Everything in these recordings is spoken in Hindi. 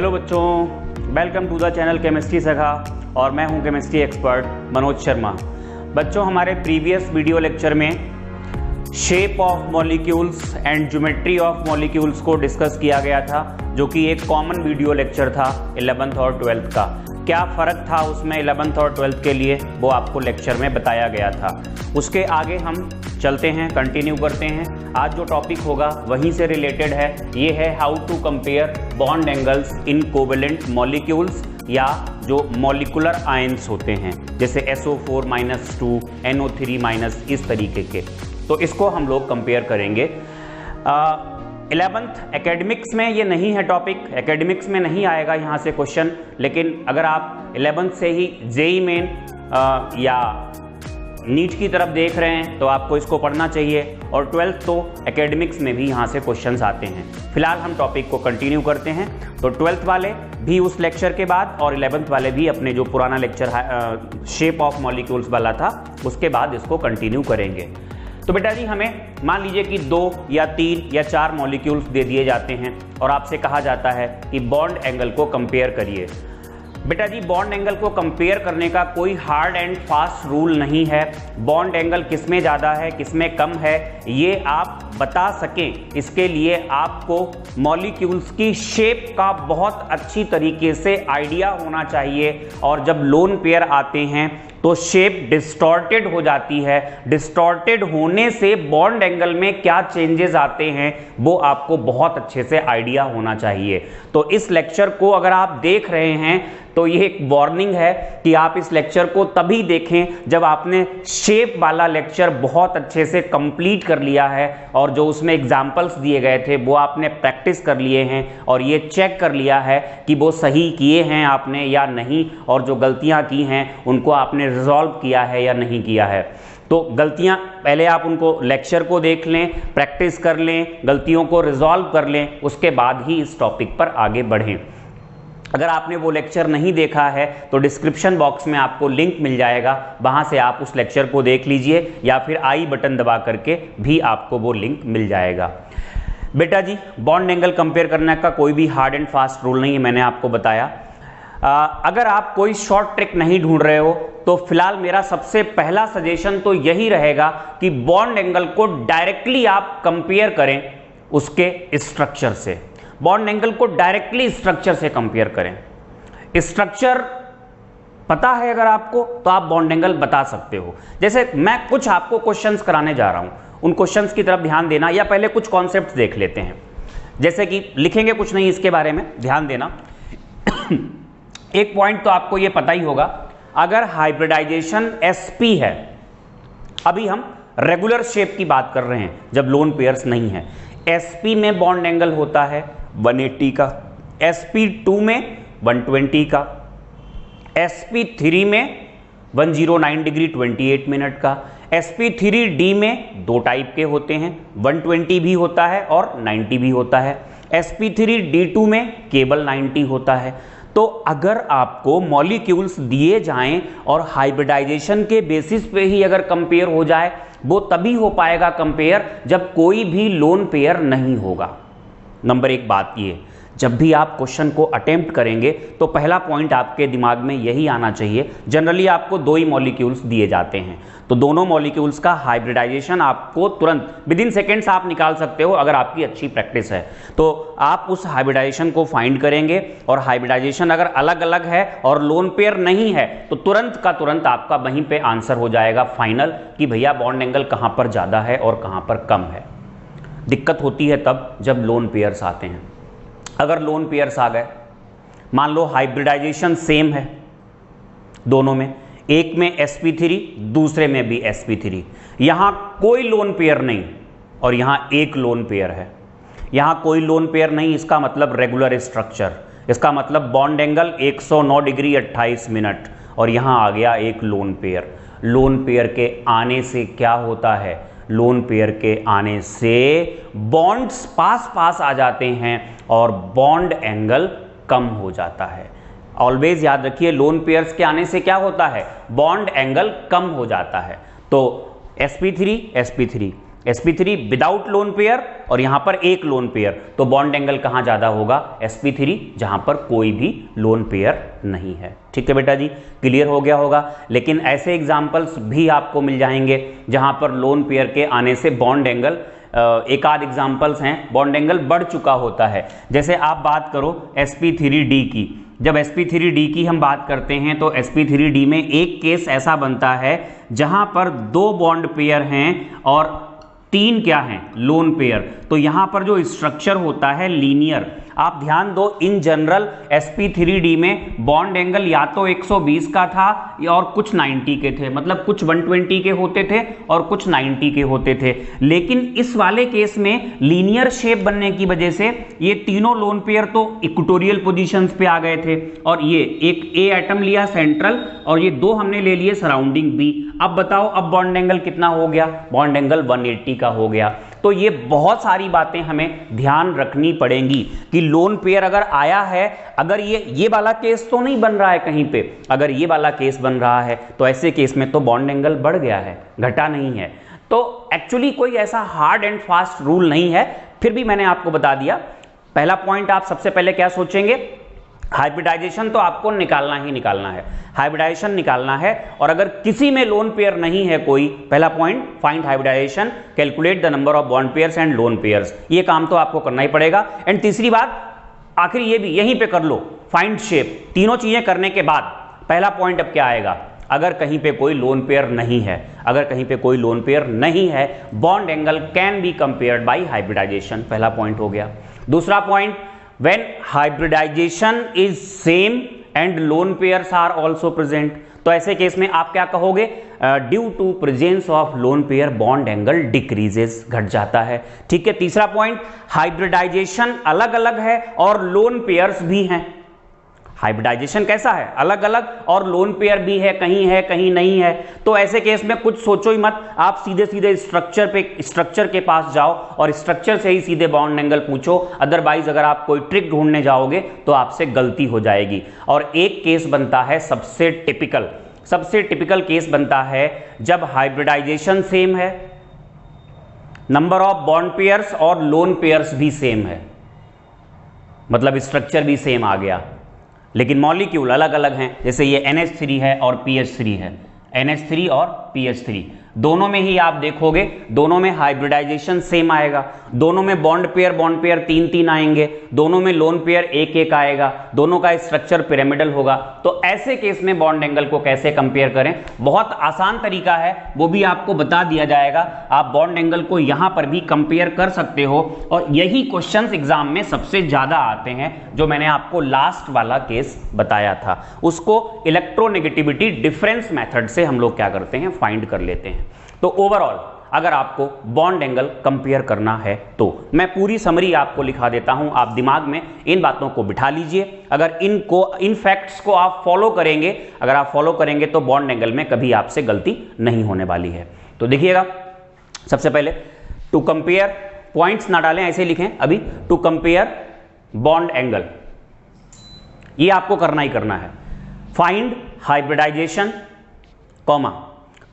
हेलो बच्चों, welcome to the channel chemistry Sakha और मैं हूं केमिस्ट्री एक्सपर्ट मनोज शर्मा। बच्चों, हमारे प्रीवियस वीडियो लेक्चर में shape of molecules and geometry of molecules को डिस्कस किया गया था, जो कि एक कॉमन वीडियो लेक्चर था 11th और 12th का। क्या फ़र्क था उसमें 11th और 12th के लिए, वो आपको लेक्चर में बताया गया था। उसके आगे हम चलते हैं, कंटिन्यू करते हैं। आज जो टॉपिक होगा वहीं से रिलेटेड है। ये है how to compare bond angles in covalent molecules, या जो मॉलिकुलर आयंस होते हैं जैसे SO4-2, NO3-, इस तरीके के। तो इसको हम लोग कंपेयर करेंगे। 11th एकेडमिक्स में ये नहीं है टॉपिक, एकेडमिक्स में नहीं आएगा यहाँ से क्वेश्चन, लेकिन अगर आप 11th से ही जेई मेन या नीट की तरफ देख रहे हैं तो आपको इसको पढ़ना चाहिए, और 12th तो एकेडमिक्स में भी यहाँ से क्वेश्चंस आते हैं। फिलहाल हम टॉपिक को कंटिन्यू करते हैं। तो 12th वाले भी उस लेक्चर के बाद और 11th वाले भी अपने जो पुराना लेक्चर शेप ऑफ मॉलिक्यूल्स वाला था उसके बाद इसको कंटिन्यू करेंगे। तो बेटा जी, हमें मान लीजिए कि 2 या 3 या 4 मॉलिक्यूल्स दे दिए जाते हैं और आपसे कहा जाता है कि बॉन्ड एंगल को कंपेयर करिए। बेटा जी, बॉन्ड एंगल को कंपेयर करने का कोई हार्ड एंड फास्ट रूल नहीं है। बॉन्ड एंगल किसमें ज़्यादा है, किसमें कम है, ये आप बता सकें, इसके लिए आपको मॉलिक्यूल्स की शेप का बहुत अच्छी तरीके से आइडिया होना चाहिए। और जब लोन पेयर आते हैं तो शेप डिस्टॉर्टेड हो जाती है। डिस्टॉर्टेड होने से बॉन्ड एंगल में क्या चेंजेस आते हैं वो आपको बहुत अच्छे से आइडिया होना चाहिए। तो इस लेक्चर को अगर आप देख रहे हैं तो ये एक वार्निंग है कि आप इस लेक्चर को तभी देखें जब आपने शेप वाला लेक्चर बहुत अच्छे से कंप्लीट कर लिया है और जो उसमें एग्जाम्पल्स दिए गए थे वो आपने प्रैक्टिस कर लिए हैं और ये चेक कर लिया है कि वो सही किए हैं आपने या नहीं, और जो गलतियां की हैं उनको आपने रिजॉल्व किया है या नहीं किया है। तो गलतियां पहले आप उनको लेक्चर को देख लें, प्रैक्टिस कर लें, गलतियों को रिजॉल्व कर लें, उसके बाद ही इस टॉपिक पर आगे बढ़ें। अगर आपने वो लेक्चर नहीं देखा है तो डिस्क्रिप्शन बॉक्स में आपको लिंक मिल जाएगा, वहां से आप उस लेक्चर को देख लीजिए, या फिर आई बटन दबा करके भी आपको वो लिंक मिल जाएगा। बेटा जी, बॉन्ड एंगल कंपेयर करने का कोई भी हार्ड एंड फास्ट रूल नहीं है, मैंने आपको बताया। अगर आप कोई शॉर्ट ट्रिक नहीं ढूंढ रहे हो तो फिलहाल मेरा सबसे पहला सजेशन तो यही रहेगा कि बॉन्ड एंगल को डायरेक्टली आप कंपेयर करें उसके स्ट्रक्चर से। बॉन्ड एंगल को डायरेक्टली स्ट्रक्चर से कंपेयर करें। स्ट्रक्चर पता है अगर आपको तो आप बॉन्ड एंगल बता सकते हो। जैसे मैं कुछ आपको क्वेश्चंस कराने जा रहा हूं, उन क्वेश्चंस की तरफ ध्यान देना, या पहले कुछ कॉन्सेप्ट्स देख लेते हैं। जैसे कि लिखेंगे कुछ नहीं, इसके बारे में ध्यान देना। एक पॉइंट तो आपको यह पता ही होगा, अगर हाइब्रिडाइजेशन sp है, अभी हम रेगुलर शेप की बात कर रहे हैं जब लोन पेयर्स नहीं है, sp में बॉन्ड एंगल होता है 180 का, sp2 में 120 का, sp3 में 109 डिग्री 28 मिनट का। sp3d में 2 टाइप के होते हैं, 120 भी होता है और 90 भी होता है। sp3d2 में केवल 90 होता है। तो अगर आपको मॉलिक्यूल्स दिए जाएं और हाइब्रिडाइजेशन के बेसिस पे ही अगर कंपेयर हो जाए, वो तभी हो पाएगा कंपेयर जब कोई भी लोन पेयर नहीं होगा। नंबर 1 बात ये, जब भी आप क्वेश्चन को अटेम्प्ट करेंगे तो पहला पॉइंट आपके दिमाग में यही आना चाहिए, जनरली आपको 2 ही मॉलिक्यूल्स दिए जाते हैं, तो दोनों मॉलिक्यूल्स का हाइब्रिडाइजेशन आपको तुरंत विद इन सेकेंड्स आप निकाल सकते हो अगर आपकी अच्छी प्रैक्टिस है। तो आप उस हाइब्रिडाइजेशन को फाइंड करेंगे, और हाइब्रिडाइजेशन अगर अलग अलग है और लोन पेयर नहीं है तो तुरंत का तुरंत आपका वहीं पे आंसर हो जाएगा फाइनल कि भैया बॉन्ड एंगल कहां पर ज़्यादा है और कहां पर कम है। दिक्कत होती है तब जब लोन पेयर्स आते हैं। अगर लोन पेयर्स आ गए, मान लो हाइब्रिडाइजेशन सेम है दोनों में, एक में sp3 दूसरे में भी sp3, यहां कोई लोन पेयर नहीं और यहां एक लोन पेयर है। यहां कोई लोन पेयर नहीं, इसका मतलब रेगुलर स्ट्रक्चर, इसका मतलब बॉन्ड एंगल 109 डिग्री 28 मिनट, और यहां आ गया एक लोन पेयर। लोन पेयर के आने से क्या होता है, लोन पेयर के आने से बॉन्ड्स पास पास आ जाते हैं और बॉन्ड एंगल कम हो जाता है। ऑलवेज याद रखिए, लोन पेयर्स के आने से क्या होता है, बॉन्ड एंगल कम हो जाता है। तो sp3 sp3 without lone pair और यहां पर एक लोन पेयर, तो बॉन्ड एंगल कहां ज्यादा होगा, sp3 जहां पर कोई भी लोन पेयर नहीं है। ठीक है बेटा जी, क्लियर हो गया होगा। लेकिन ऐसे एग्जांपल्स भी आपको मिल जाएंगे जहां पर लोन पेयर के आने से बॉन्ड एंगल, एक आध एग्जांपल्स हैं बॉन्ड एंगल बढ़ चुका होता है। जैसे आप बात करो sp3d की, जब sp3d की हम बात करते हैं तो sp3d में एक केस ऐसा बनता है जहां पर 2 बॉन्ड पेयर हैं और 3 क्या हैं, लोन पेयर। तो यहां पर जो स्ट्रक्चर होता है लीनियर, आप ध्यान दो, इन जनरल sp3d में बॉन्ड एंगल या तो 120 का था और कुछ 90 के थे, मतलब कुछ 120 के होते थे और कुछ 90 के होते थे। लेकिन इस वाले केस में लीनियर शेप बनने की वजह से ये तीनों लोन पेयर तो इक्वेटोरियल पोजीशंस पे आ गए थे, और ये एक ए एटम लिया सेंट्रल और ये 2 हमने ले लिए सराउंडिंग बी। अब बताओ, अब बॉन्ड एंगल कितना हो गया, बॉन्ड एंगल 180 का हो गया। तो ये बहुत सारी बातें हमें ध्यान रखनी पड़ेंगी कि लोन पेयर अगर आया है, अगर ये वाला केस तो नहीं बन रहा है कहीं पे, अगर ये वाला केस बन रहा है तो ऐसे केस में तो बॉन्ड एंगल बढ़ गया है, घटा नहीं है। तो एक्चुअली कोई ऐसा हार्ड एंड फास्ट रूल नहीं है, फिर भी मैंने आपको बता दिया। पहला पॉइंट आप सबसे पहले क्या सोचेंगे, हाइब्रिडाइजेशन तो आपको निकालना ही निकालना है, हाइब्रिडाइजेशन निकालना है। और अगर किसी में लोन पेयर नहीं है कोई, पहला point find hybridization, calculate the number of bond pairs and lone pairs, ये काम तो आपको करना ही पड़ेगा। एंड तीसरी बात, आखिर ये भी यहीं पे कर लो, फाइंड शेप। तीनों चीजें करने के बाद पहला पॉइंट अब क्या आएगा, अगर कहीं पे कोई लोन पेयर नहीं है, अगर कहीं पे कोई लोन पेयर नहीं है, bond angle can be compared by hybridization, पहला पॉइंट हो गया। दूसरा point, when hybridization is same and lone pairs are also present, तो ऐसे केस में आप क्या कहोगे, due to presence of lone pair bond angle decreases, घट जाता है। ठीक है। तीसरा पॉइंट, हाइब्रिडाइजेशन अलग अलग है और लोन पेयर्स भी हैं। हाइब्रिडाइजेशन कैसा है, अलग अलग, और लोन पेयर भी है कहीं नहीं है। तो ऐसे केस में कुछ सोचो ही मत, आप सीधे सीधे स्ट्रक्चर के पास जाओ और स्ट्रक्चर से ही सीधे बॉन्ड एंगल पूछो। अदरवाइज अगर आप कोई ट्रिक ढूंढने जाओगे तो आपसे गलती हो जाएगी। और एक केस बनता है सबसे टिपिकल केस बनता है जब हाइब्रिडाइजेशन सेम है, नंबर ऑफ बॉन्ड पेयर्स और लोन पेयर्स भी सेम है, मतलब स्ट्रक्चर भी सेम आ गया, लेकिन मॉलिक्यूल अलग अलग हैं। जैसे ये NH3 है और PH3 है, NH3 और PH3, दोनों में ही आप देखोगे, दोनों में हाइब्रिडाइजेशन सेम आएगा, दोनों में बॉन्ड पेयर 3 आएंगे, दोनों में लोन पेयर 1 आएगा, दोनों का स्ट्रक्चर पिरामिडल होगा। तो ऐसे केस में बॉन्ड एंगल को कैसे कंपेयर करें, बहुत आसान तरीका है, वो भी आपको बता दिया जाएगा। आप बॉन्ड एंगल को यहां पर भी कंपेयर कर सकते हो, और यही क्वेश्चंस एग्जाम में सबसे ज्यादा आते हैं। जो मैंने आपको लास्ट वाला केस बताया था, उसको इलेक्ट्रोनेगेटिविटी डिफरेंस मेथड से हम लोग क्या करते हैं, फाइंड कर लेते हैं। तो ओवरऑल अगर आपको बॉन्ड एंगल कंपेयर करना है तो मैं पूरी समरी आपको लिखा देता हूं, आप दिमाग में इन बातों को बिठा लीजिए। अगर इन फैक्ट्स को आप फॉलो करेंगे, अगर आप फॉलो करेंगे तो बॉन्ड एंगल में कभी आपसे गलती नहीं होने वाली है। तो देखिएगा, सबसे पहले टू कंपेयर, पॉइंट्स ना डालें, ऐसे लिखें अभी, टू कंपेयर बॉन्ड एंगल, ये आपको करना ही करना है। Find hybridization, comma,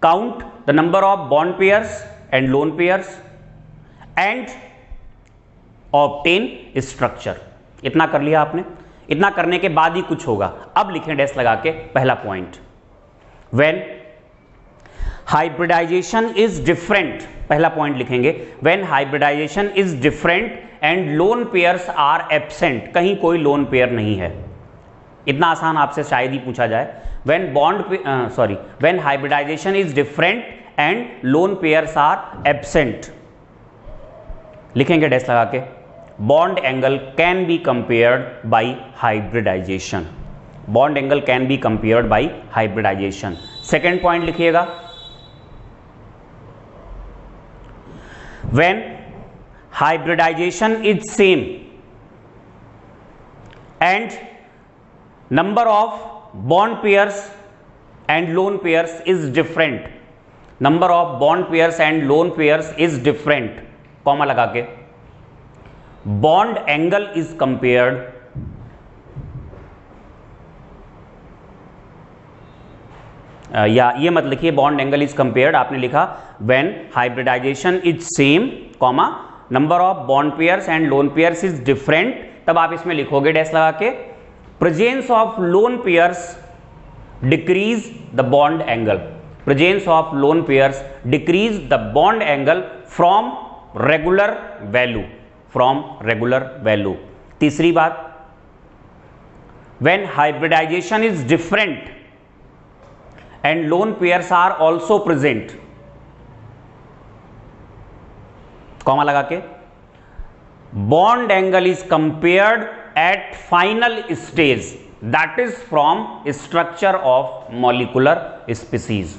count the number of bond pairs and lone pairs and obtain structure। इतना कर लिया आपने, इतना करने के बाद ही कुछ होगा। अब लिखें डैश लगा के पहला point, when hybridization is different, पहला पॉइंट लिखेंगे when hybridization is different and lone pairs are absent, कहीं कोई लोन पेयर नहीं है। इतना आसान आपसे शायद ही पूछा जाए। when hybridization is different and lone pairs are absent, लिखेंगे डैश लगा के, bond angle can be compared by hybridization, bond angle can be compared by hybridization। Second point लिखिएगा, when hybridization is same and number of bond pairs and lone pairs is different, number of bond pairs and lone pairs is different, comma लगा के, bond angle is compared या ये मत लिखिए बॉन्ड एंगल इज कंपेयर्ड, आपने लिखा when hybridization is same comma number of bond pairs and lone pairs is different, तब आप इसमें लिखोगे डैश लगा के presence of lone pairs decrease the bond angle, presence of lone pairs decrease the bond angle from regular value, from regular value. तीसरी बात, when hybridization is different and lone pairs are also present, comma लगा के bond angle is compared at final stage, that is from structure of molecular species,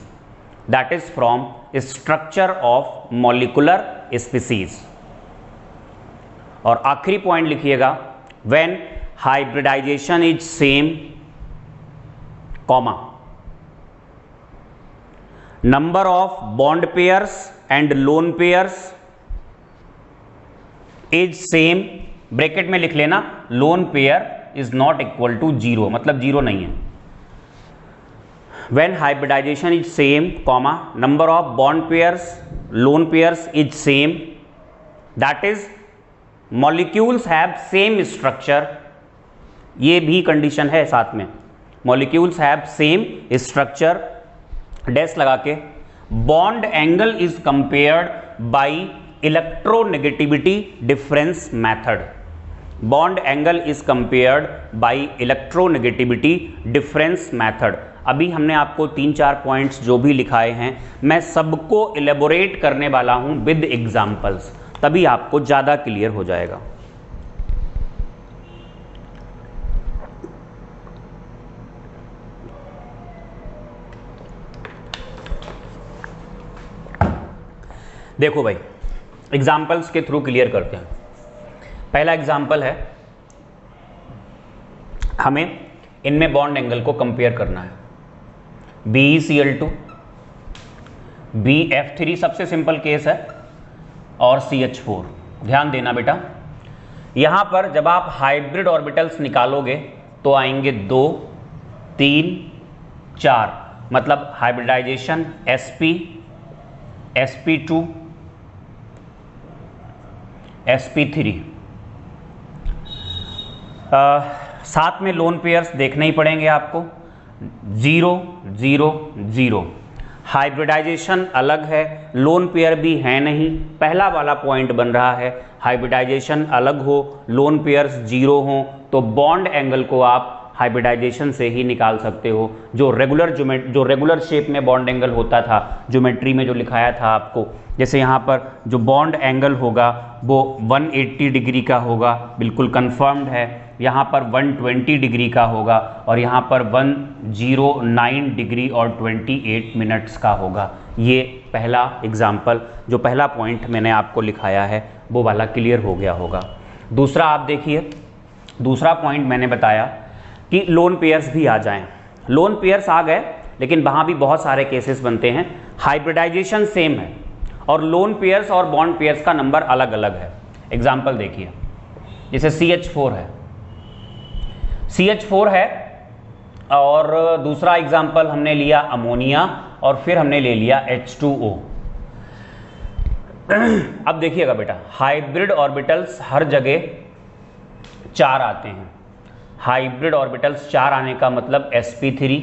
that is from structure of molecular species। और आखिरी पॉइंट लिखिएगा when hybridization is same comma number of bond pairs and lone pairs is same, bracket में लिख लेना lone pair is not equal to 0, मतलब 0 नहीं है। when hybridization is same comma number of bond pairs lone pairs is same, that is molecules have same structure, ये भी कंडीशन है साथ में, molecules have same structure dash लगा के bond angle is compared by electronegativity difference method, bond angle is compared by electronegativity difference method. अभी हमने आपको 3-4 पॉइंट्स जो भी लिखाए हैं मैं सबको इलेबोरेट करने वाला हूं विद एग्जांपल्स, तभी आपको ज़्यादा क्लियर हो जाएगा। देखो भाई एग्जाम्पल्स के थ्रू क्लियर करते हैं। पहला एग्जाम्पल है, हमें इनमें बॉन्ड एंगल को कंपेयर करना है, BeCl2 BF3 सबसे सिंपल केस है और CH4। ध्यान देना बेटा, यहां पर जब आप हाइब्रिड ऑर्बिटल्स निकालोगे तो आएंगे 2 3 4, मतलब हाइब्रिडाइजेशन sp sp2 sp3। साथ में लोन पेयर्स देखने ही पड़ेंगे आपको, 0 0 0। हाइब्रिडाइजेशन अलग है, लोन पेयर भी है नहीं, पहला वाला पॉइंट बन रहा है हाइब्रिडाइजेशन अलग हो, लोन पेयर्स 0 हो तो बॉन्ड एंगल को आप हाइब्रिडाइजेशन से ही निकाल सकते हो। जो रेगुलर शेप में बॉन्ड एंगल होता था, ज्योमेट्री में जो लिखाया था आपको, जैसे यहाँ पर जो बॉन्ड एंगल होगा वो 180 डिग्री का होगा, बिल्कुल कंफर्म्ड है, यहाँ पर 120 डिग्री का होगा और यहाँ पर 109 डिग्री और 28 मिनट्स का होगा। ये पहला एग्जाम्पल, जो पहला पॉइंट मैंने आपको लिखाया है वो वाला क्लियर हो गया होगा। दूसरा आप देखिए, दूसरा पॉइंट मैंने बताया कि लोन पेयर्स भी आ जाएं, लोन पेयर्स आ गए लेकिन वहाँ भी बहुत सारे केसेस बनते हैं, हाइब्रिडाइजेशन सेम है और लोन पेयर्स और बॉन्ड पेयर्स का नंबर अलग अलग है। एग्जाम्पल देखिए, जैसे CH4 है, CH4 है और दूसरा एग्जाम्पल हमने लिया अमोनिया और फिर हमने ले लिया H2O। अब देखिएगा बेटा, हाइब्रिड ऑर्बिटल्स हर जगह 4 आते हैं, हाइब्रिड ऑर्बिटल्स 4 आने का मतलब sp3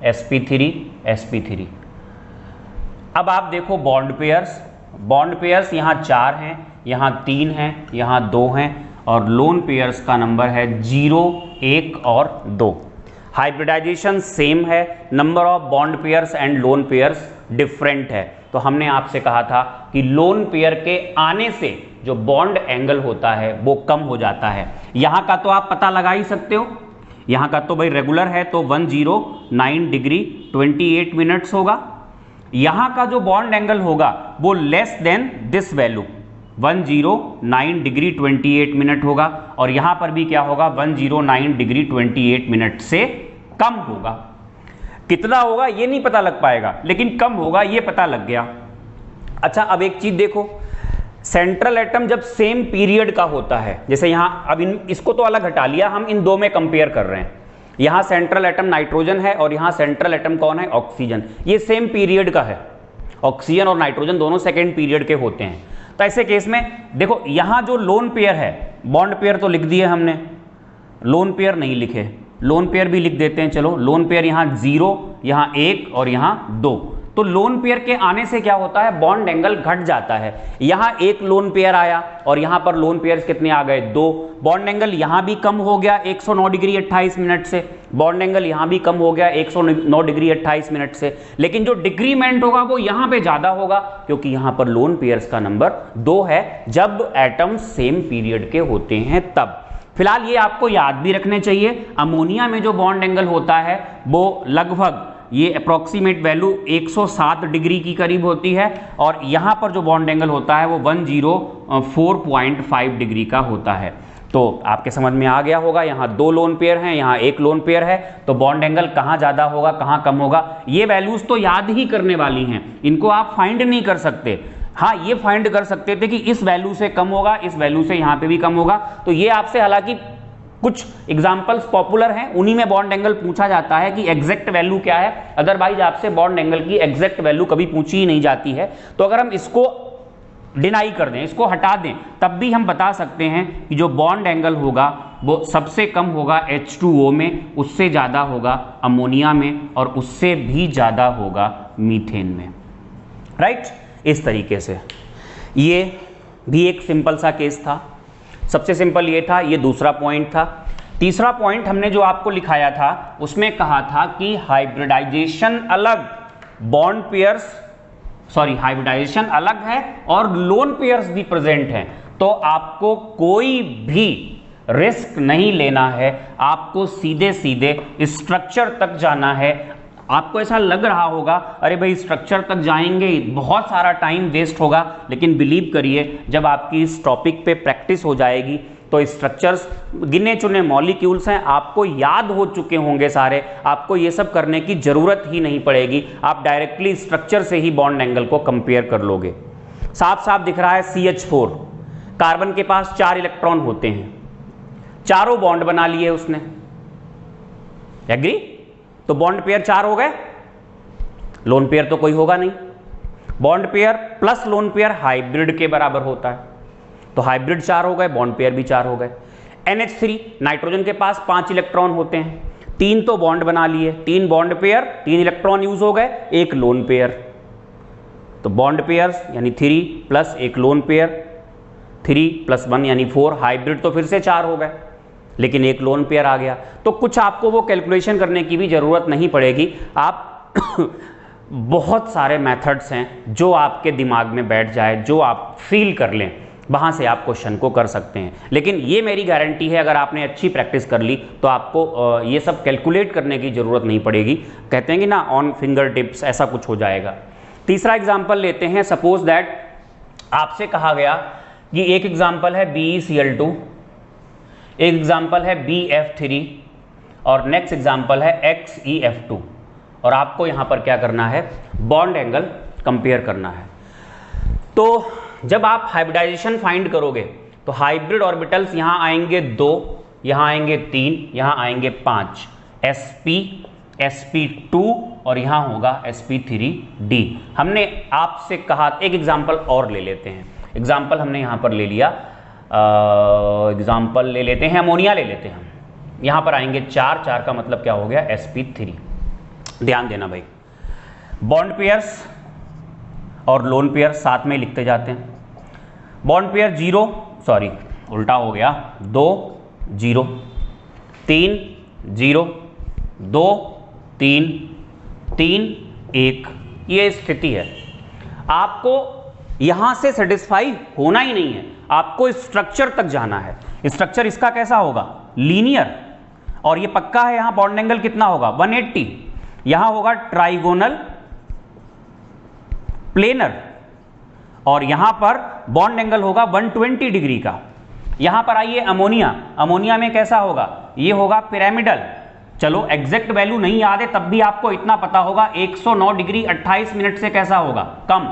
sp3 sp3। अब आप देखो बॉन्ड पेयर्स यहाँ 4 हैं, यहाँ 3 हैं, यहाँ 2 हैं और लोन पेयर्स का नंबर है 0 1 और 2। हाइब्रिडाइजेशन सेम है, number of bond pairs and lone pairs different है। तो हमने आपसे कहा था कि लोन पेयर के आने से जो बॉन्ड एंगल होता है वो कम हो जाता है। यहाँ का तो आप पता लगा ही सकते हो, यहाँ का तो भाई रेगुलर है तो 109 डिग्री 28 मिनट्स होगा, यहाँ का जो बॉन्ड एंगल होगा वो less than this value 109 degree 28 minute होगा और यहाँ पर भी क्या होगा 109 डिग्री 28 मिनट से कम होगा। कितना होगा ये नहीं पता लग पाएगा लेकिन कम होगा ये पता लग गया। अच्छा अब एक चीज देखो, सेंट्रल एटम जब सेम पीरियड का होता है, जैसे यहाँ अब इसको तो अलग हटा लिया, हम इन दो में कंपेयर कर रहे हैं। यहां सेंट्रल एटम नाइट्रोजन है और यहां सेंट्रल एटम कौन है, ऑक्सीजन। ये सेम पीरियड का है, ऑक्सीजन और नाइट्रोजन दोनों सेकेंड पीरियड के होते हैं। तो ऐसे केस में देखो यहां जो लोन पेयर है, बॉन्ड पेयर तो लिख दिए हमने, लोन पेयर नहीं लिखे, लोन पेयर भी लिख देते हैं। चलो लोन पेयर यहां 0, यहां 1 और यहां 2। तो लोन पेयर के आने से क्या होता है, बॉन्ड एंगल घट जाता है। यहां एक लोन पेयर आया और यहां पर लोन पेयर्स कितने आ गए, 2। बॉन्ड एंगल यहां भी कम हो गया 109 डिग्री 28 मिनट से, बॉन्ड एंगल यहां भी कम हो गया 109 डिग्री 28 मिनट से। लेकिन जो डिक्रीमेंट होगा वो यहां पे ज्यादा होगा, क्योंकि यहां पर लोन पेयर्स का नंबर 2 है जब एटम्स सेम पीरियड के होते हैं तब। फिलहाल ये आपको याद भी रखने चाहिए, अमोनिया में जो बॉन्ड एंगल होता है वो लगभग ये अप्रॉक्सीमेट वैल्यू 107 डिग्री की करीब होती है और यहां पर जो बॉन्ड एंगल होता है वो 104.5 डिग्री का होता है। तो आपके समझ में आ गया होगा, यहां 2 लोन पेयर हैं, यहां 1 लोन पेयर है, तो बॉन्ड एंगल कहां ज्यादा होगा कहां कम होगा, ये वैल्यूज तो याद ही करने वाली हैं, इनको आप फाइंड नहीं कर सकते। हाँ, ये फाइंड कर सकते थे कि इस वैल्यू से कम होगा, इस वैल्यू से यहां पे भी कम होगा। तो ये आपसे हालांकि कुछ एग्जाम्पल्स पॉपुलर हैं, उन्हीं में बॉन्ड एंगल पूछा जाता है कि एग्जैक्ट वैल्यू क्या है, अदरवाइज आपसे बॉन्ड एंगल की एग्जैक्ट वैल्यू कभी पूछी ही नहीं जाती है। तो अगर हम इसको डिनाई कर दें, इसको हटा दें, तब भी हम बता सकते हैं कि जो बॉन्ड एंगल होगा वो सबसे कम होगा H2O में, उससे ज़्यादा होगा अमोनिया में और उससे भी ज़्यादा होगा मीथेन में। राइट, इस तरीके से ये भी एक सिंपल सा केस था। सबसे सिंपल ये था, ये दूसरा पॉइंट था। तीसरा पॉइंट हमने जो आपको लिखाया था उसमें कहा था कि हाइब्रिडाइजेशन अलग, बॉन्ड पेयर्स हाइब्रिडाइजेशन अलग है और लोन पेयर्स भी प्रेजेंट हैं, तो आपको कोई भी रिस्क नहीं लेना है, आपको सीधे सीधे स्ट्रक्चर तक जाना है। आपको ऐसा लग रहा होगा अरे भाई स्ट्रक्चर तक जाएंगे बहुत सारा टाइम वेस्ट होगा, लेकिन बिलीव करिए जब आपकी इस टॉपिक पे प्रैक्टिस हो जाएगी तो स्ट्रक्चर्स गिने चुने मॉलिक्यूल्स हैं, आपको याद हो चुके होंगे सारे, आपको ये सब करने की जरूरत ही नहीं पड़ेगी, आप डायरेक्टली स्ट्रक्चर से ही बॉन्ड एंगल को कंपेयर कर लोगे। साफ साफ दिख रहा है CH4, कार्बन के पास 4 इलेक्ट्रॉन होते हैं, चारों बॉन्ड बना लिए उसने, एग्री? तो बॉन्ड पेयर 4 हो गए, लोन पेयर तो कोई होगा नहीं। Bond pair plus lone pair hybrid के बराबर होता है, तो हाइब्रिड 4 हो गए, बॉन्ड पेयर भी 4 हो गए। NH3, नाइट्रोजन के पास 5 इलेक्ट्रॉन होते हैं, 3 तो बॉन्ड बना लिए, 3 बॉन्ड पेयर, 3 इलेक्ट्रॉन यूज हो गए, 1 लोन पेयर। तो बॉन्ड पेयर्स यानी 3 प्लस 1 लोन पेयर, 3 + 1 यानी 4, हाइब्रिड तो फिर से 4 हो गए, लेकिन 1 लोन पेयर आ गया। तो कुछ आपको वो कैलकुलेशन करने की भी जरूरत नहीं पड़ेगी, आप बहुत सारे मेथड्स हैं जो आपके दिमाग में बैठ जाए, जो आप फील कर लें, वहां से आप क्वेश्चन को कर सकते हैं। लेकिन ये मेरी गारंटी है, अगर आपने अच्छी प्रैक्टिस कर ली तो आपको ये सब कैलकुलेट करने की जरूरत नहीं पड़ेगी। कहते हैं कि ना ऑन फिंगर टिप्स, ऐसा कुछ हो जाएगा। तीसरा एग्जाम्पल लेते हैं। सपोज दैट आपसे कहा गया कि एक एग्जाम्पल है BeCl2, एक एग्जाम्पल है BF3 और नेक्स्ट एग्जाम्पल है XeF2, और आपको यहां पर क्या करना है, बॉन्ड एंगल कंपेयर करना है। तो जब आप हाइब्रिडाइजेशन फाइंड करोगे तो हाइब्रिड ऑर्बिटल्स यहां आएंगे 2, यहां आएंगे 3, यहां आएंगे 5, sp sp2 और यहां होगा sp3d। हमने आपसे कहा, एक एग्जाम्पल और ले लेते हैं, एग्जाम्पल हमने यहां पर ले लिया, एग्जाम्पल ले लेते हैं, अमोनिया ले लेते हैं हम। यहां पर आएंगे 4, 4 का मतलब क्या हो गया, sp3। ध्यान देना भाई, बॉन्ड पेयर्स और लोन पेयर साथ में लिखते जाते हैं। बॉन्ड पेयर 0, सॉरी उल्टा हो गया, 2 0 3 0 2 3 3 1, ये स्थिति है। आपको यहां से सेटिस्फाई होना ही नहीं है, आपको स्ट्रक्चर तक जाना है। स्ट्रक्चर इसका कैसा होगा, लीनियर, और ये पक्का है यहां बॉन्ड एंगल कितना होगा 180, यहां होगा ट्राइगोनल प्लेनर, और यहां पर बॉन्ड एंगल होगा 120 डिग्री का। यहां पर आइए अमोनिया, अमोनिया में कैसा होगा, ये होगा पिरामिडल। चलो एग्जैक्ट वैल्यू नहीं याद है तब भी आपको इतना पता होगा 109 डिग्री 28 मिनट से कैसा होगा, कम।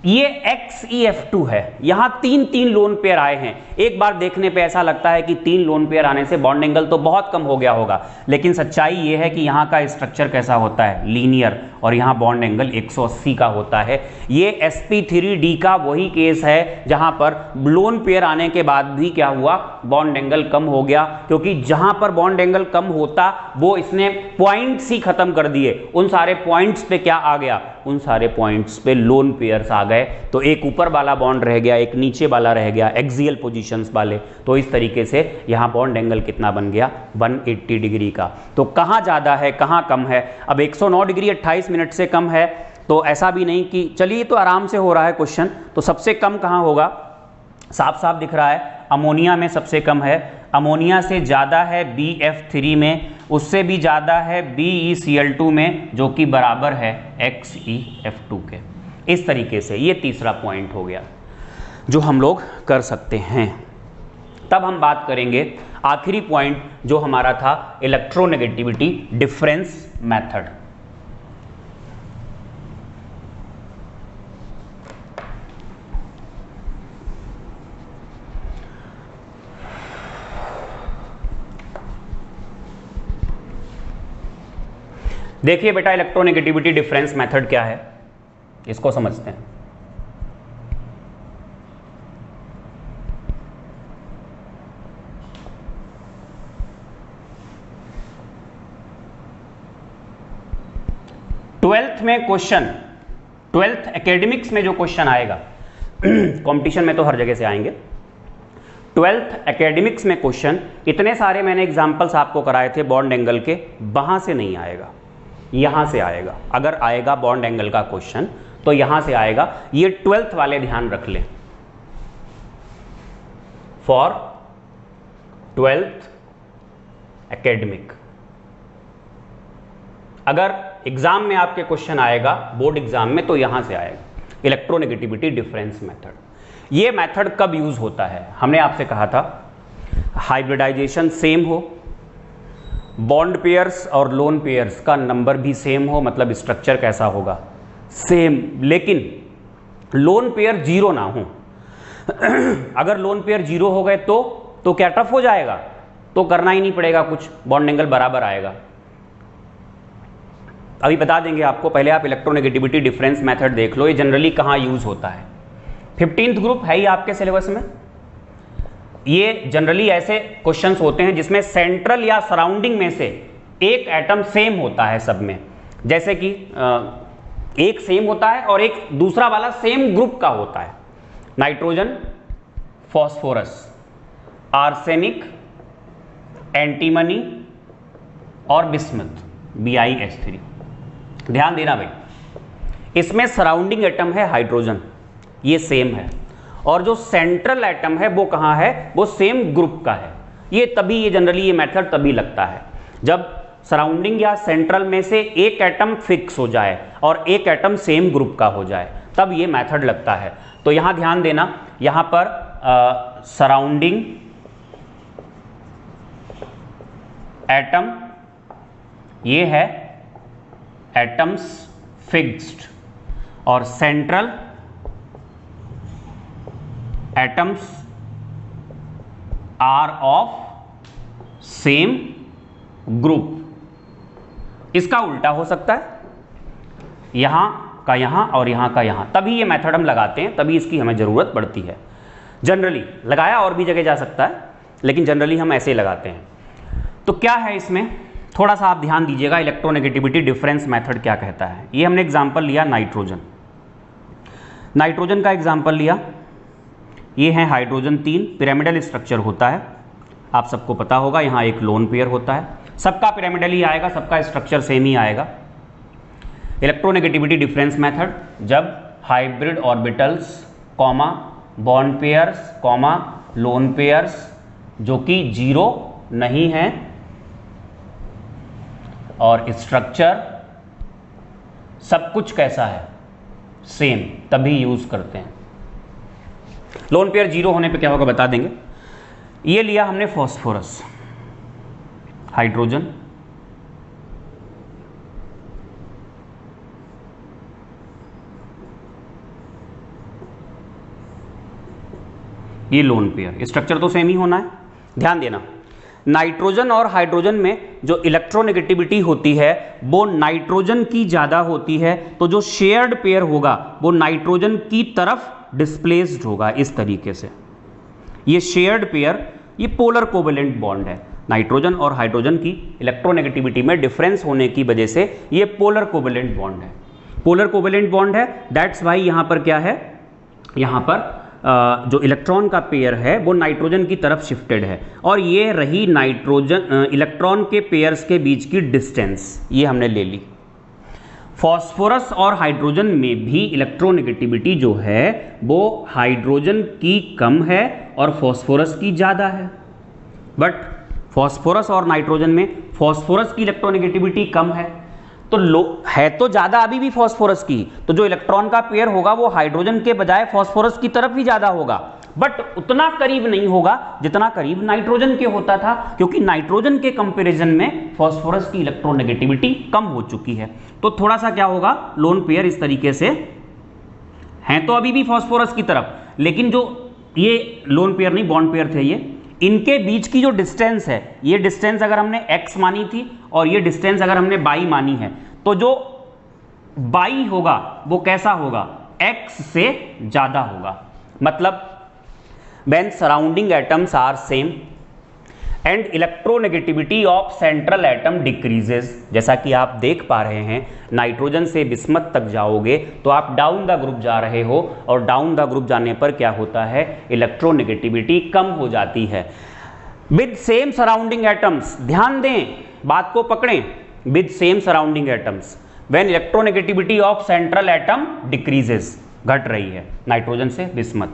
ये XeF2 है। यहां तीन तीन लोन पेयर आए हैं। एक बार देखने पे ऐसा लगता है कि तीन लोन पेयर आने से बॉन्ड एंगल तो बहुत कम हो गया होगा, लेकिन सच्चाई ये है कि यहां का स्ट्रक्चर कैसा होता है, लीनियर, और यहां बॉन्ड एंगल 180 का होता है। ये sp3d का वही केस है जहां पर लोन पेयर आने के बाद भी क्या हुआ, बॉन्ड एंगल कम हो गया, क्योंकि जहां पर बॉन्ड एंगल कम होता वो इसने पॉइंट्स ही खत्म कर दिए। उन सारे पॉइंट्स पे क्या आ गया, उन सारे पॉइंट्स पे लोन पेयर्स आ गए। तो एक ऊपर वाला बॉन्ड रह गया, एक नीचे वाला रह गया, एक्सियल पोजीशंस वाले। तो इस तरीके से यहां बॉन्ड एंगल कितना बन गया, 180 डिग्री का। तो कहां ज्यादा है कहां कम है, अब 109 डिग्री 28 मिनट से कम है, तो ऐसा भी नहीं कि चलिए तो आराम से हो रहा है क्वेश्चन। तो सबसे कम कहां होगा, साफ साफ दिख रहा है, अमोनिया में सबसे कम है। अमोनिया से ज़्यादा है BF3 में, उससे भी ज़्यादा है BeCl2 में, जो कि बराबर है XeF2 के। इस तरीके से ये तीसरा पॉइंट हो गया जो हम लोग कर सकते हैं। तब हम बात करेंगे आखिरी पॉइंट जो हमारा था, इलेक्ट्रोनेगेटिविटी डिफरेंस मेथड। देखिए बेटा, इलेक्ट्रोनेगेटिविटी डिफरेंस मेथड क्या है, इसको समझते हैं। ट्वेल्थ में क्वेश्चन, ट्वेल्थ एकेडमिक्स में जो क्वेश्चन आएगा, कंपटीशन में तो हर जगह से आएंगे, ट्वेल्थ एकेडमिक्स में क्वेश्चन इतने सारे मैंने एग्जांपल्स आपको कराए थे बॉन्ड एंगल के, वहां से नहीं आएगा, यहां से आएगा। अगर आएगा बॉन्ड एंगल का क्वेश्चन तो यहां से आएगा। ये ट्वेल्थ वाले ध्यान रख लें, फॉर ट्वेल्थ एकेडमिक। अगर एग्जाम में आपके क्वेश्चन आएगा, बोर्ड एग्जाम में, तो यहां से आएगा इलेक्ट्रोनेगेटिविटी डिफरेंस मेथड। ये मेथड कब यूज होता है, हमने आपसे कहा था हाइब्रिडाइजेशन सेम हो, बॉन्ड पेयर्स और लोन पेयर्स का नंबर भी सेम हो, मतलब स्ट्रक्चर कैसा होगा, सेम, लेकिन लोन पेयर जीरो ना हो। अगर लोन पेयर जीरो हो गए तो क्या टफ हो जाएगा, तो करना ही नहीं पड़ेगा कुछ, बॉन्ड एंगल बराबर आएगा। अभी बता देंगे आपको, पहले आप इलेक्ट्रोनेगेटिविटी डिफरेंस मेथड देख लो, ये जनरली कहां यूज होता है। 15th ग्रुप है ही आपके सिलेबस में। ये जनरली ऐसे क्वेश्चंस होते हैं जिसमें सेंट्रल या सराउंडिंग में से एक एटम सेम होता है सब में, जैसे कि एक सेम होता है और एक दूसरा वाला सेम ग्रुप का होता है। नाइट्रोजन, फॉस्फोरस, आर्सेनिक, एंटीमनी और बिस्मथ, BiH3। ध्यान देना भाई, इसमें सराउंडिंग एटम है हाइड्रोजन, ये सेम है, और जो सेंट्रल एटम है वो कहां है, वो सेम ग्रुप का है। ये तभी, ये जनरली ये मेथड तभी लगता है जब सराउंडिंग या सेंट्रल में से एक एटम फिक्स हो जाए और एक एटम सेम ग्रुप का हो जाए, तब ये मेथड लगता है। तो यहां ध्यान देना, यहां पर सराउंडिंग एटम ये है एटम्स फिक्स्ड, और central atoms are of same group. इसका उल्टा हो सकता है, यहां का यहां और यहां का यहां, तभी ये मेथड हम लगाते हैं, तभी इसकी हमें जरूरत पड़ती है। जनरली लगाया और भी जगह जा सकता है, लेकिन जनरली हम ऐसे ही लगाते हैं। तो क्या है इसमें, थोड़ा सा आप ध्यान दीजिएगा, इलेक्ट्रोनेगेटिविटी डिफरेंस मेथड क्या कहता है। ये हमने एग्जांपल लिया नाइट्रोजन, नाइट्रोजन का एग्जांपल लिया, ये है हाइड्रोजन 3, पिरामिडल स्ट्रक्चर होता है, आप सबको पता होगा। यहाँ एक लोन पेयर होता है, सबका पिरामिडल ही आएगा, सबका स्ट्रक्चर सेम ही आएगा। इलेक्ट्रोनेगेटिविटी डिफरेंस मेथड, जब hybrid orbitals comma bond pairs comma lone pairs जो कि जीरो नहीं है और स्ट्रक्चर सब कुछ कैसा है, सेम, तभी यूज करते हैं। लोन पेयर जीरो होने पे क्या होगा बता देंगे। ये लिया हमने फॉस्फोरस, हाइड्रोजन, ये लोन पेयर, स्ट्रक्चर तो सेम ही होना है। ध्यान देना, नाइट्रोजन और हाइड्रोजन में जो इलेक्ट्रोनेगेटिविटी होती है वो नाइट्रोजन की ज़्यादा होती है, तो जो शेयर्ड पेयर होगा वो नाइट्रोजन की तरफ डिस्प्लेस्ड होगा। इस तरीके से ये शेयर्ड पेयर, ये पोलर कोवेलेंट बॉन्ड है। नाइट्रोजन और हाइड्रोजन की इलेक्ट्रोनेगेटिविटी में डिफरेंस होने की वजह से ये पोलर कोवेलेंट बॉन्ड है। पोलर कोवेलेंट बॉन्ड है, दैट्स वाई यहाँ पर क्या है, यहाँ पर जो इलेक्ट्रॉन का पेयर है वो नाइट्रोजन की तरफ शिफ्टेड है, और ये रही नाइट्रोजन इलेक्ट्रॉन के पेयर्स के बीच की डिस्टेंस, ये हमने ले ली। फॉस्फोरस और हाइड्रोजन में भी इलेक्ट्रोनेगेटिविटी जो है वो हाइड्रोजन की कम है और फॉस्फोरस की ज़्यादा है। बट फॉस्फोरस और नाइट्रोजन में फॉस्फोरस की इलेक्ट्रोनेगेटिविटी कम है, तो है तो ज़्यादा अभी भी फॉस्फोरस की, तो जो इलेक्ट्रॉन का पेयर होगा वो हाइड्रोजन के बजाय फॉस्फोरस की तरफ ही ज़्यादा होगा, बट उतना करीब नहीं होगा जितना करीब नाइट्रोजन के होता था, क्योंकि नाइट्रोजन के कंपैरिजन में फॉस्फोरस की इलेक्ट्रोनेगेटिविटी कम हो चुकी है। तो थोड़ा सा क्या होगा, लोन पेयर इस तरीके से हैं तो अभी भी फॉस्फोरस की तरफ, लेकिन जो ये लोन पेयर नहीं बॉन्ड पेयर थे, ये इनके बीच की जो डिस्टेंस है, ये डिस्टेंस अगर हमने x मानी थी और ये डिस्टेंस अगर हमने y मानी है, तो जो y होगा वो कैसा होगा, x से ज्यादा होगा। मतलब when surrounding atoms are same and electronegativity of central atom decreases, जैसा कि आप देख पा रहे हैं नाइट्रोजन से बिस्मथ तक जाओगे तो आप डाउन द ग्रुप जा रहे हो, और डाउन द ग्रुप जाने पर क्या होता है, इलेक्ट्रोनेगेटिविटी कम हो जाती है। विद सेम सराउंडिंग एटम्स, ध्यान दें, बात को पकड़ें, with same surrounding atoms when electronegativity of central atom decreases, घट रही है नाइट्रोजन से बिस्मथ।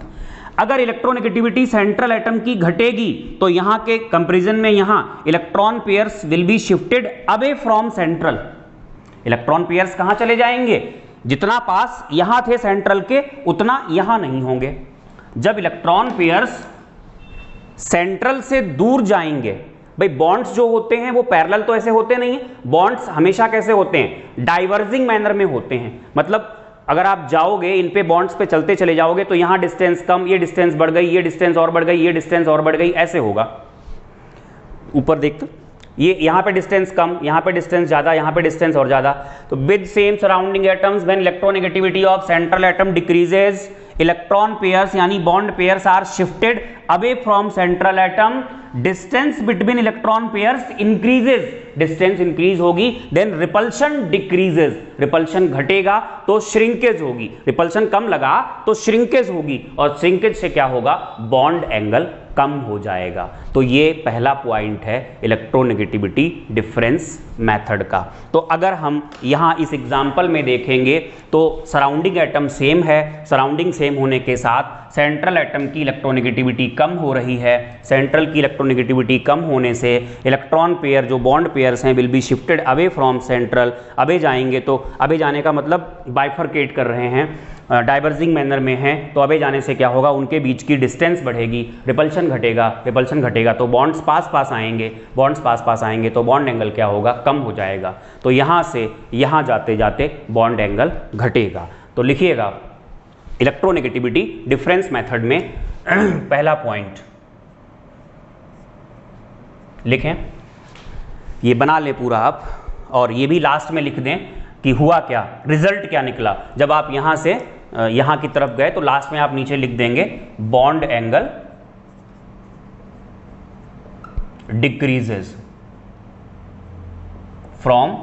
अगर इलेक्ट्रोनेगेटिविटी सेंट्रल एटम की घटेगी तो यहां के कंपैरिजन में यहां electron pairs will be shifted away from central. Electron pairs कहां चले जाएंगे, जितना पास यहां थे सेंट्रल के उतना यहां नहीं होंगे। जब इलेक्ट्रॉन पेयर्स सेंट्रल से दूर जाएंगे, भाई बॉन्ड्स जो होते हैं वो पैरेलल तो ऐसे होते नहीं है, बॉन्ड्स हमेशा कैसे होते हैं, डाइवर्जिंग मैनर में होते हैं। मतलब अगर आप जाओगे इन पे बॉन्ड्स पे चलते चले जाओगे तो यहां डिस्टेंस कम, ये डिस्टेंस बढ़ गई, ये डिस्टेंस और बढ़ गई, ये डिस्टेंस और बढ़ गई, ऐसे होगा। ऊपर देखते, ये यहां पे डिस्टेंस कम, यहां पे डिस्टेंस ज्यादा, यहां पे डिस्टेंस और ज्यादा। तो with same surrounding atoms when electronegativity of central atom decreases, electron pairs यानी bond pairs are shifted away from central atom, distance between electron pairs increases, distance increase होगी, देन रिपल्शन डिक्रीजेस, रिपल्शन घटेगा तो श्रिंकेज होगी, रिपल्शन कम लगा तो श्रिंकेज होगी, और श्रिंकेज से क्या होगा, बॉन्ड एंगल कम हो जाएगा। तो ये पहला पॉइंट है इलेक्ट्रोनेगेटिविटी डिफरेंस मेथड का। तो अगर हम यहाँ इस एग्जाम्पल में देखेंगे तो सराउंडिंग एटम सेम है, सराउंडिंग सेम होने के साथ सेंट्रल एटम की इलेक्ट्रोनेगेटिविटी कम हो रही है। सेंट्रल की इलेक्ट्रोनेगेटिविटी कम होने से इलेक्ट्रॉन पेयर जो बॉन्ड पेयर्स हैं will be shifted away from central. Away जाएंगे तो अवे जाने का मतलब बाइफरकेट कर रहे हैं, डाइवर्जिंग मैनर में हैं, तो अवे जाने से क्या होगा, उनके बीच की डिस्टेंस बढ़ेगी, रिपल्शन घटेगा, रिपल्शन घटेगा तो बॉन्ड्स पास पास आएंगे, बॉन्ड्स पास पास आएंगे तो बॉन्ड एंगल क्या होगा, कम हो जाएगा। तो यहाँ से यहाँ जाते जाते बॉन्ड एंगल घटेगा। तो लिखिएगा इलेक्ट्रोनेगेटिविटी डिफरेंस मेथड में पहला पॉइंट लिखें, ये बना ले पूरा आप, और ये भी लास्ट में लिख दें कि हुआ क्या, रिजल्ट क्या निकला। जब आप यहां से यहां की तरफ गए तो लास्ट में आप नीचे लिख देंगे bond angle decreases from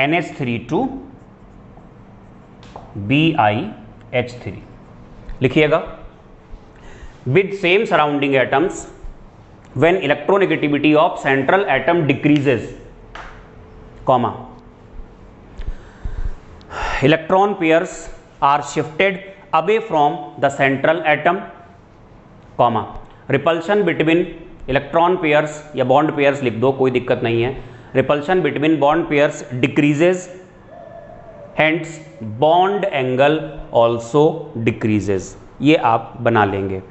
NH3 to BiH3। लिखिएगा with same surrounding atoms when electronegativity of central atom decreases, comma, electron pairs are shifted away from the central atom, comma, repulsion between electron pairs या बॉन्ड पेयर्स लिख दो, कोई दिक्कत नहीं है, repulsion between bond pairs decreases, hence bond angle also decreases. ये आप बना लेंगे।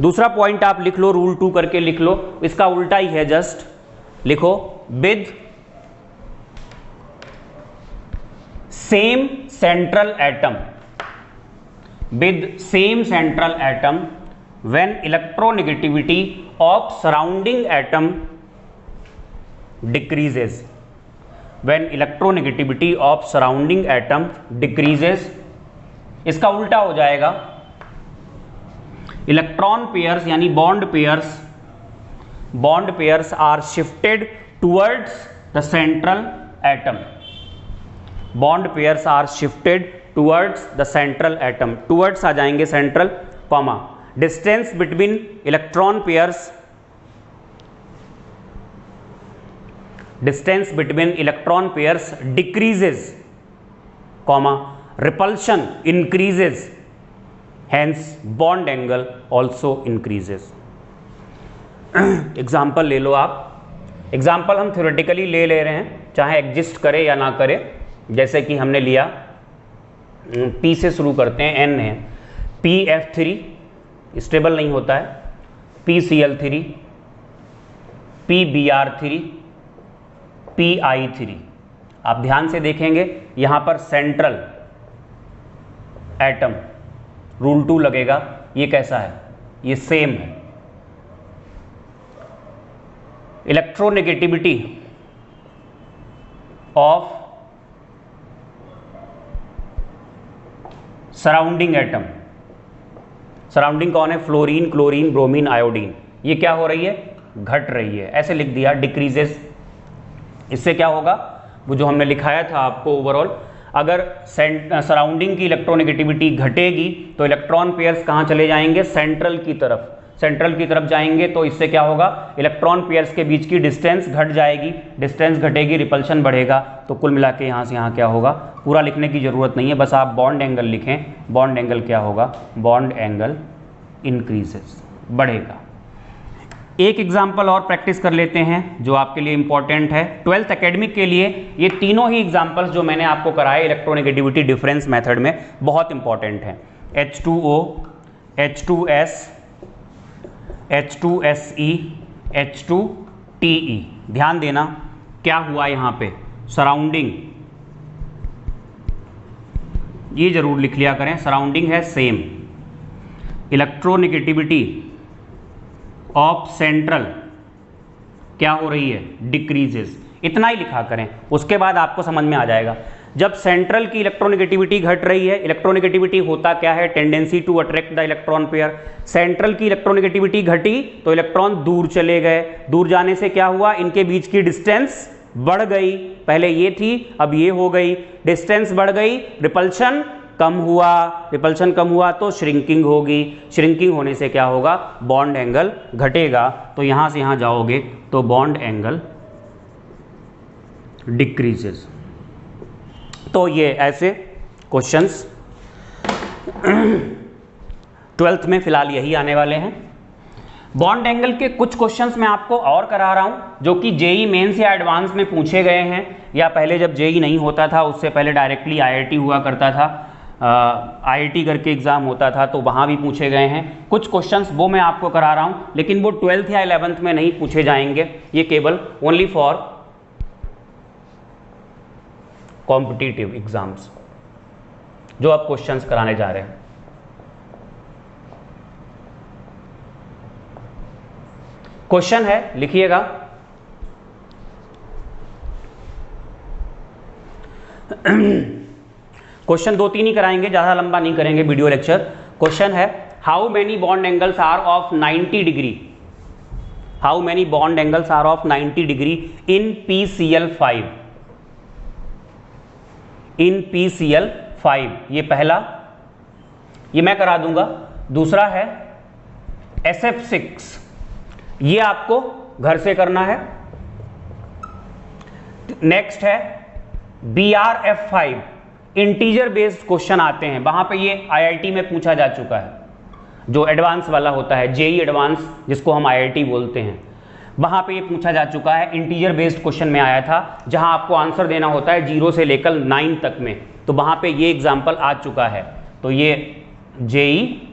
दूसरा पॉइंट आप लिख लो, रूल 2 करके लिख लो, इसका उल्टा ही है, जस्ट लिखो with same central atom, with same central atom when electronegativity of surrounding atom decreases. When electronegativity of surrounding atom decreases, इसका उल्टा हो जाएगा, इलेक्ट्रॉन पेयर्स यानी bond pairs are shifted towards the central atom. Bond pairs are shifted towards the central atom. Towards आ जाएंगे central, comma distance between electron pairs, distance between electron pairs decreases, comma repulsion increases, hence bond angle also increases. Example ले लो आप. एग्जाम्पल हम थ्योरेटिकली ले रहे हैं, चाहे एग्जिस्ट करे या ना करे. जैसे कि हमने लिया, P से शुरू करते हैं, N है, PF3 स्टेबल नहीं होता है, PCl3, PBr3, PI3. आप ध्यान से देखेंगे यहां पर सेंट्रल एटम रूल 2 लगेगा. ये कैसा है? ये सेम है. Electronegativity of surrounding atom, surrounding कौन है? Fluorine, chlorine, bromine, iodine. ये क्या हो रही है? घट रही है. ऐसे लिख दिया, डिक्रीजेस. इससे क्या होगा? वो जो हमने लिखाया था आपको ओवरऑल, अगर सराउंडिंग की इलेक्ट्रोनेगेटिविटी घटेगी तो इलेक्ट्रॉन पेयर्स कहाँ चले जाएंगे? सेंट्रल की तरफ. सेंट्रल की तरफ जाएंगे तो इससे क्या होगा? इलेक्ट्रॉन पेयर्स के बीच की डिस्टेंस घट जाएगी. डिस्टेंस घटेगी, रिपल्शन बढ़ेगा. तो कुल मिला के यहाँ से यहाँ क्या होगा? पूरा लिखने की जरूरत नहीं है, बस आप बॉन्ड एंगल लिखें. बॉन्ड एंगल क्या होगा? बॉन्ड एंगल इंक्रीजेस, बढ़ेगा. एक एग्जाम्पल और प्रैक्टिस कर लेते हैं जो आपके लिए इंपॉर्टेंट है 12th एकेडमिक के लिए. ये तीनों ही एग्जाम्पल्स जो मैंने आपको कराए इलेक्ट्रोनेगेटिविटी डिफरेंस मेथड में बहुत इंपॉर्टेंट हैं. H2O, H2S, H2SE, H2TE. ध्यान देना क्या हुआ यहाँ पे? सराउंडिंग, ये जरूर लिख लिया करें, सराउंडिंग है सेम. इलेक्ट्रोनेगेटिविटी ऑफ सेंट्रल क्या हो रही है? डिक्रीजेस. इतना ही लिखा करें, उसके बाद आपको समझ में आ जाएगा. जब सेंट्रल की इलेक्ट्रोनेगेटिविटी घट रही है, इलेक्ट्रोनेगेटिविटी होता क्या है? Tendency to attract the electron pair. Central की इलेक्ट्रोनेगेटिविटी घटी तो इलेक्ट्रॉन दूर चले गए. दूर जाने से क्या हुआ? इनके बीच की डिस्टेंस बढ़ गई. पहले ये थी, अब ये हो गई. डिस्टेंस बढ़ गई, रिपल्शन कम हुआ. रिपल्शन कम हुआ तो श्रिंकिंग होगी. श्रिंकिंग होने से क्या होगा? बॉन्ड एंगल घटेगा. तो यहां से यहां जाओगे तो बॉन्ड एंगल डिक्रीजेस. तो ये ऐसे क्वेश्चंस 12th में फिलहाल यही आने वाले हैं. बॉन्ड एंगल के कुछ क्वेश्चंस मैं आपको और करा रहा हूं जो कि जेई मेंस या एडवांस में पूछे गए हैं, या पहले जब जेई नहीं होता था उससे पहले डायरेक्टली आईआईटी हुआ करता था, आईआईटी करके एग्जाम होता था तो वहाँ भी पूछे गए हैं कुछ क्वेश्चंस. वो मैं आपको करा रहा हूँ, लेकिन वो 12th या 11th में नहीं पूछे जाएंगे. ये केवल ओनली फॉर कॉम्पिटिटिव एग्जाम्स जो आप क्वेश्चंस कराने जा रहे हैं. क्वेश्चन है, लिखिएगा. क्वेश्चन 2-3 ही कराएंगे, ज़्यादा लंबा नहीं करेंगे वीडियो लेक्चर. क्वेश्चन है, how many bond angles are of 90 degree? How many bond angles are of 90 degree in PCl5? In PCl5. ये पहला, ये मैं करा दूंगा. दूसरा है SF6, ये आपको घर से करना है. नेक्स्ट है BRF5. इंटीजर बेस्ड क्वेश्चन आते हैं, वहां पे ये आईआईटी में पूछा जा चुका है. जो एडवांस वाला होता है, जेई एडवांस जिसको हम आईआईटी बोलते हैं, वहां पे ये पूछा जा चुका है. इंटीजर बेस्ड क्वेश्चन में आया था जहां आपको आंसर देना होता है 0 से लेकर 9 तक में. तो वहां पे ये एग्जाम्पल आ चुका है. तो ये जेई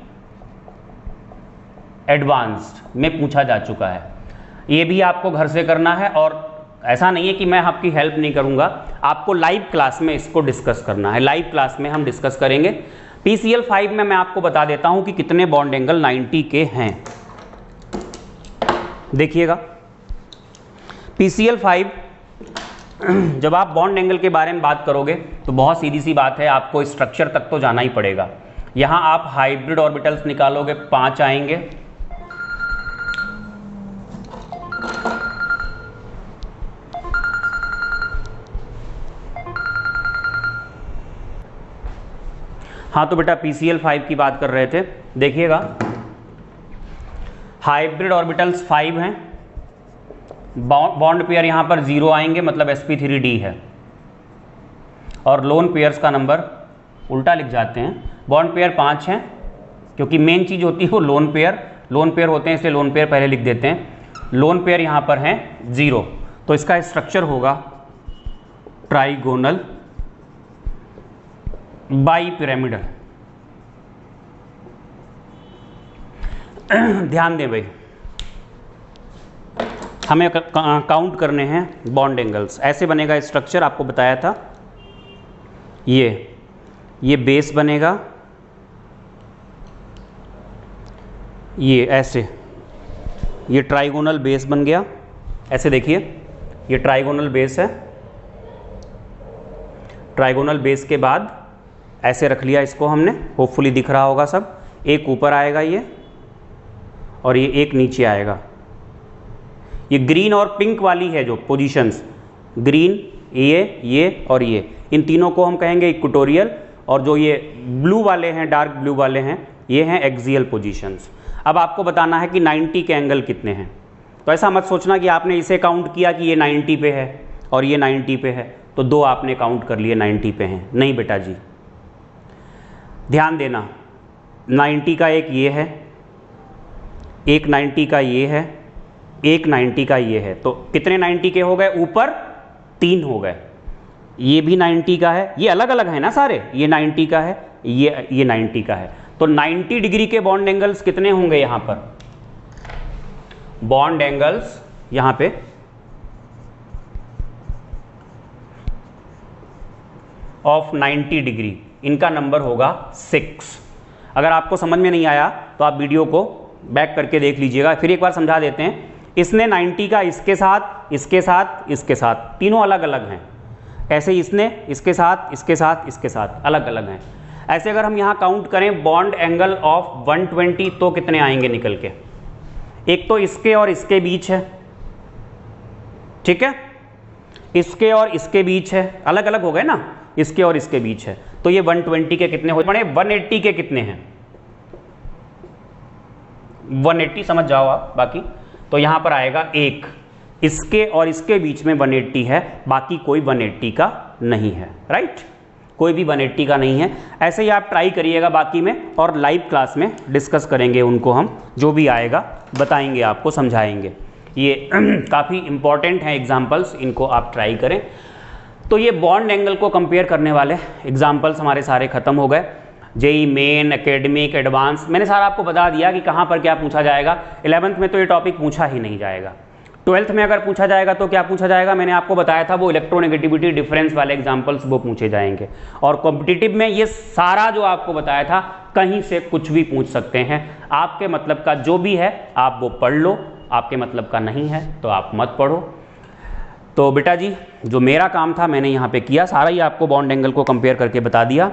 एडवांस्ड में पूछा जा चुका है. ये भी आपको घर से करना है, और ऐसा नहीं है कि मैं आपकी हेल्प नहीं करूंगा, आपको लाइव क्लास में इसको डिस्कस करना है. लाइव क्लास में हम डिस्कस करेंगे. PCl5 में मैं आपको बता देता हूं कि कितने बॉन्ड एंगल 90 के हैं। देखिएगा PCl5, जब आप बॉन्ड एंगल के बारे में बात करोगे तो बहुत सीधी सी बात है, आपको स्ट्रक्चर तक तो जाना ही पड़ेगा। यहां आप हाइब्रिड ऑर्बिटल्स निकालोगे, 5 आएंगे। हाँ तो बेटा PCl5 की बात कर रहे थे। देखिएगा हाइब्रिड ऑर्बिटल्स 5 हैं, बॉन्ड पेयर यहां पर 0 आएंगे, मतलब sp3d है, और लोन पेयर्स का नंबर उल्टा लिख जाते हैं। बॉन्ड पेयर 5 हैं, क्योंकि मेन चीज होती है वो लोन पेयर होते हैं, इसलिए लोन पेयर पहले लिख देते हैं। लोन पेयर यहां पर हैं 0, तो इसका स्ट्रक्चर होगा ट्राइगोनल बाई पिरामिडल। ध्यान दें भाई, हमें काउंट करने हैं बॉन्ड एंगल्स। ऐसे बनेगा स्ट्रक्चर, आपको बताया था। ये बेस बनेगा, ये ऐसे, ये ट्राइगोनल बेस बन गया। ऐसे देखिए, ये ट्राइगोनल बेस है। ट्राइगोनल बेस के बाद ऐसे रख लिया इसको हमने, होपफुली दिख रहा होगा सब। एक ऊपर आएगा ये, और ये एक नीचे आएगा। ये ग्रीन और पिंक वाली है जो पोजीशंस, ग्रीन, ये और ये, इन तीनों को हम कहेंगे इक्वेटोरियल, और जो ये ब्लू वाले हैं, डार्क ब्लू वाले हैं, ये हैं एक्सियल पोजीशंस। अब आपको बताना है कि 90 के एंगल कितने हैं। तो ऐसा मत सोचना कि आपने इसे काउंट किया कि ये 90 पे है और ये 90 पे है, तो 2 आपने काउंट कर लिए 90 पे हैं। नहीं बेटा जी, ध्यान देना, 90 का एक ये है, एक 90 का ये है, एक 90 का ये है। तो कितने 90 के हो गए? ऊपर 3 हो गए। ये भी 90 का है, ये अलग अलग है ना सारे, ये 90 का है, ये 90 का है। तो 90 डिग्री के बॉन्ड एंगल्स कितने होंगे यहां पर? बॉन्ड एंगल्स यहां पे ऑफ 90 डिग्री, इनका नंबर होगा 6। अगर आपको समझ में नहीं आया तो आप वीडियो को बैक करके देख लीजिएगा। फिर एक बार समझा देते हैं। इसने 90 का इसके साथ, इसके साथ, इसके साथ, तीनों अलग अलग हैं। ऐसे इसने इसके साथ, इसके साथ, इसके साथ अलग अलग हैं। ऐसे अगर हम यहाँ काउंट करें बॉन्ड एंगल ऑफ 120, तो कितने आएंगे निकल के? एक तो इसके और इसके बीच है, ठीक है, इसके और इसके बीच है, अलग अलग हो गए ना, इसके और इसके बीच है। तो ये 120 के कितने हो बने? 180 के कितने हैं? 180 समझ जाओ आप बाकी। तो यहां पर आएगा एक, इसके और इसके बीच में 180 है, बाकी कोई 180 का नहीं है, राइट? कोई भी 180 का नहीं है। ऐसे ही आप ट्राई करिएगा बाकी में, और लाइव क्लास में डिस्कस करेंगे उनको हम, जो भी आएगा बताएंगे आपको, समझाएंगे। ये काफ़ी इंपॉर्टेंट हैं एग्जाम्पल्स, इनको आप ट्राई करें। तो ये बॉन्ड एंगल को कंपेयर करने वाले एग्जाम्पल्स हमारे सारे खत्म हो गए। जेई मेन, एकेडमिक, एडवांस, मैंने सारा आपको बता दिया कि कहाँ पर क्या पूछा जाएगा। 11th में तो ये टॉपिक पूछा ही नहीं जाएगा। 12th में अगर पूछा जाएगा तो क्या पूछा जाएगा? मैंने आपको बताया था, वो इलेक्ट्रोनेगेटिविटी डिफरेंस वाले एग्जाम्पल्स वो पूछे जाएंगे। और कॉम्पिटिटिव में ये सारा जो आपको बताया था, कहीं से कुछ भी पूछ सकते हैं। आपके मतलब का जो भी है आप वो पढ़ लो, आपके मतलब का नहीं है तो आप मत पढ़ो। तो बेटा जी, जो मेरा काम था मैंने यहाँ पे किया, सारा ही आपको बॉन्ड एंगल को कंपेयर करके बता दिया।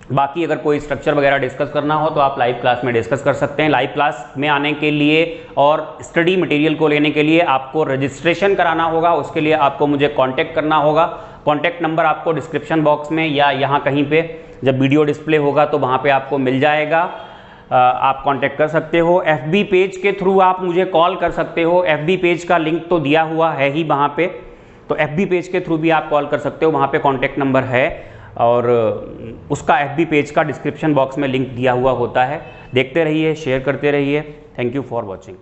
बाकी अगर कोई स्ट्रक्चर वगैरह डिस्कस करना हो तो आप लाइव क्लास में डिस्कस कर सकते हैं। लाइव क्लास में आने के लिए और स्टडी मटेरियल को लेने के लिए आपको रजिस्ट्रेशन कराना होगा। उसके लिए आपको मुझे कांटेक्ट करना होगा। कांटेक्ट नंबर आपको डिस्क्रिप्शन बॉक्स में या यहाँ कहीं पे जब वीडियो डिस्प्ले होगा तो वहाँ पे आपको मिल जाएगा। आप कांटेक्ट कर सकते हो। FB पेज के थ्रू आप मुझे कॉल कर सकते हो। FB पेज का लिंक तो दिया हुआ है ही वहाँ पे, तो FB पेज के थ्रू भी आप कॉल कर सकते हो। वहाँ पे कांटेक्ट नंबर है और उसका FB पेज का डिस्क्रिप्शन बॉक्स में लिंक दिया हुआ होता है। देखते रहिए, शेयर करते रहिए। Thank you for watching.